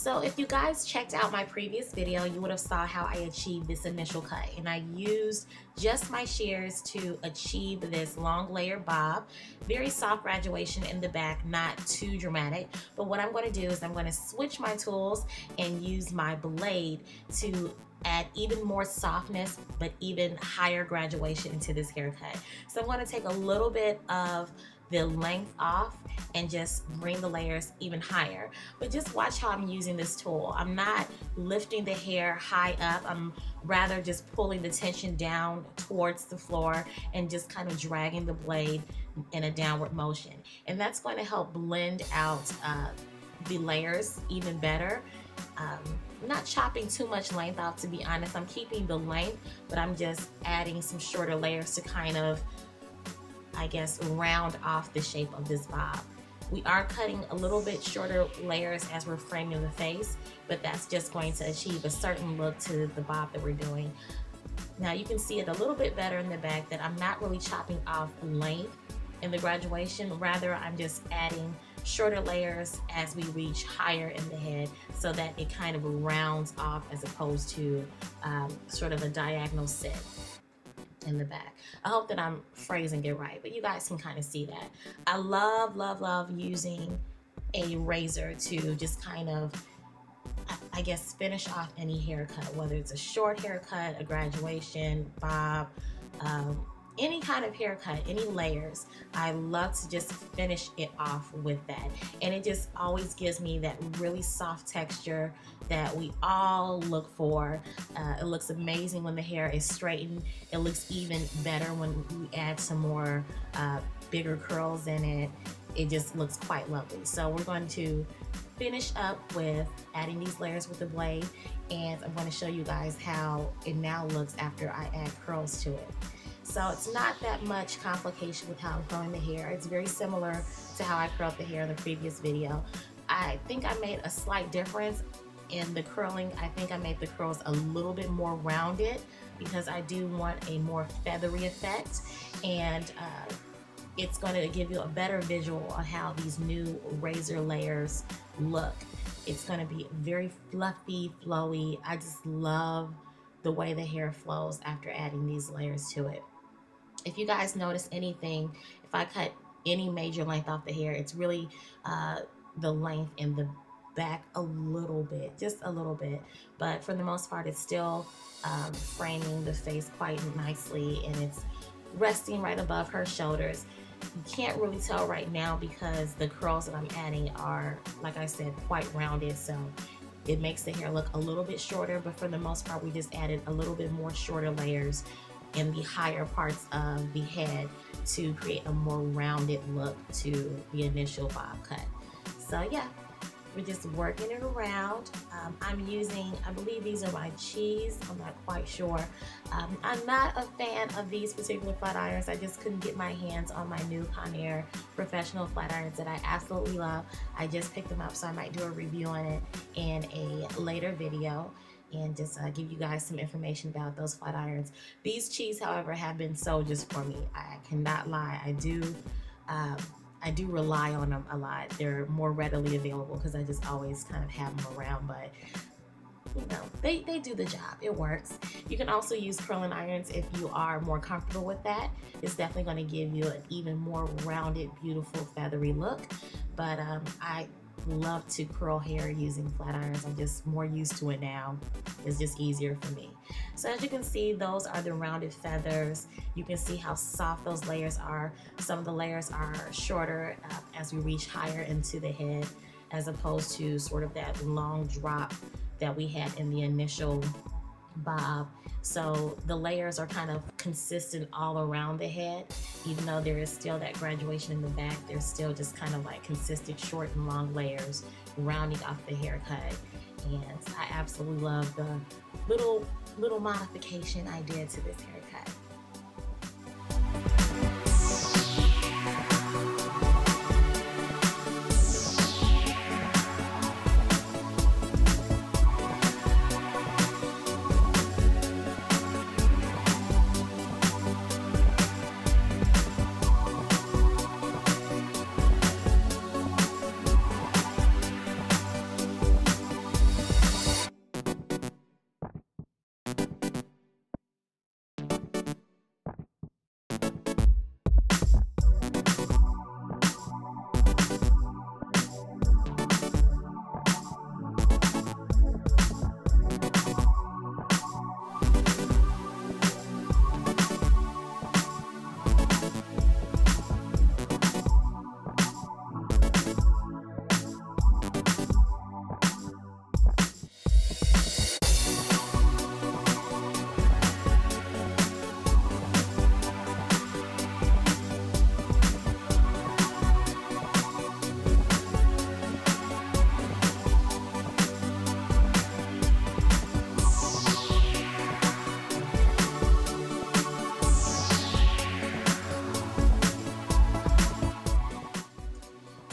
So if you guys checked out my previous video, you would have saw how I achieved this initial cut, and I used just my shears to achieve this long layer bob. Very soft graduation in the back, not too dramatic. But what I'm going to do is I'm going to switch my tools and use my blade to add even more softness, but even higher graduation into this haircut. So I'm going to take a little bit of the length off and just bring the layers even higher. But just watch how I'm using this tool. I'm not lifting the hair high up. I'm rather just pulling the tension down towards the floor and just kind of dragging the blade in a downward motion. And that's going to help blend out the layers even better. Not chopping too much length off, to be honest. I'm keeping the length, but I'm just adding some shorter layers to kind of, I guess, round off the shape of this bob. We are cutting a little bit shorter layers as we're framing the face, but that's just going to achieve a certain look to the bob that we're doing. Now you can see it a little bit better in the back that I'm not really chopping off length in the graduation. Rather, I'm just adding shorter layers as we reach higher in the head so that it kind of rounds off as opposed to sort of a diagonal sit in the back. I hope that I'm phrasing it right, but you guys can kind of see that. I love, love, love using a razor to just kind of, I guess, finish off any haircut, whether it's a short haircut, a graduation, bob, any kind of haircut, any layers. I love to just finish it off with that. And it just always gives me that really soft texture that we all look for. It looks amazing when the hair is straightened. It looks even better when we add some more bigger curls in it. It just looks quite lovely. So we're going to finish up with adding these layers with the blade, and I'm going to show you guys how it now looks after I add curls to it. So it's not that much complication with how I'm curling the hair. It's very similar to how I curled the hair in the previous video. I think I made a slight difference in the curling. I think I made the curls a little bit more rounded because I do want a more feathery effect, and it's going to give you a better visual on how these new razor layers look. It's going to be very fluffy, flowy. I just love the way the hair flows after adding these layers to it. If you guys notice anything, if I cut any major length off the hair, it's really the length in the back a little bit, just a little bit. But for the most part, it's still framing the face quite nicely, and it's resting right above her shoulders. You can't really tell right now because the curls that I'm adding are, like I said, quite rounded, so it makes the hair look a little bit shorter, but for the most part, we just added a little bit more shorter layers in the higher parts of the head to create a more rounded look to the initial bob cut. So yeah, we're just working it around. I'm using, I believe these are my cheese. I'm not quite sure. I'm not a fan of these particular flat irons. I just couldn't get my hands on my new Conair professional flat irons that I absolutely love. I just picked them up, so I might do a review on it in a later video and just give you guys some information about those flat irons. These cheese, however, have been sold just for me. I cannot lie. I do rely on them a lot. They're more readily available because I just always kind of have them around, but you know, they do the job. It works. You can also use curling irons if you are more comfortable with that. It's definitely going to give you an even more rounded, beautiful, feathery look. But I love to curl hair using flat irons. I'm just more used to it now. It's just easier for me. So as you can see, those are the rounded feathers. You can see how soft those layers are. Some of the layers are shorter as we reach higher into the head, as opposed to sort of that long drop that we had in the initial bob. So the layers are kind of consistent all around the head. Even though there is still that graduation in the back, there's still just kind of like consistent short and long layers rounding off the haircut. And I absolutely love the little modification I did to this haircut.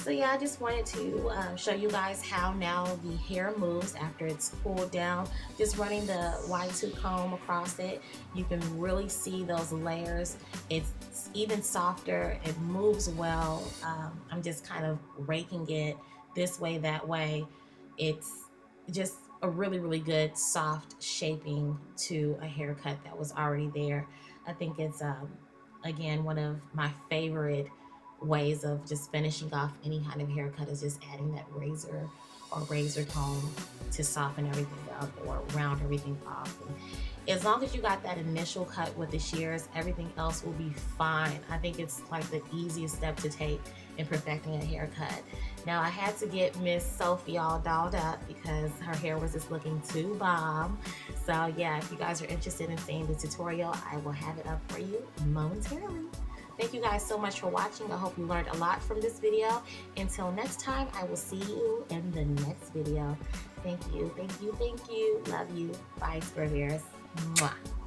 So yeah, I just wanted to show you guys how now the hair moves after it's pulled down. Just running the Y2 comb across it, you can really see those layers. It's even softer, it moves well. I'm just kind of raking it this way, that way. It's just a really good soft shaping to a haircut that was already there. I think it's again one of my favorite ways of just finishing off any kind of haircut is just adding that razor or razor comb to soften everything up or round everything off. And as long as you got that initial cut with the shears, everything else will be fine. I think it's like the easiest step to take in perfecting a haircut. Now I had to get Miss Sophie all dolled up because her hair was just looking too bomb. So yeah, if you guys are interested in seeing the tutorial, I will have it up for you momentarily. Thank you guys so much for watching. I hope you learned a lot from this video. Until next time, I will see you in the next video. Thank you, thank you, thank you. Love you. Bye, Square Bears. Mwah.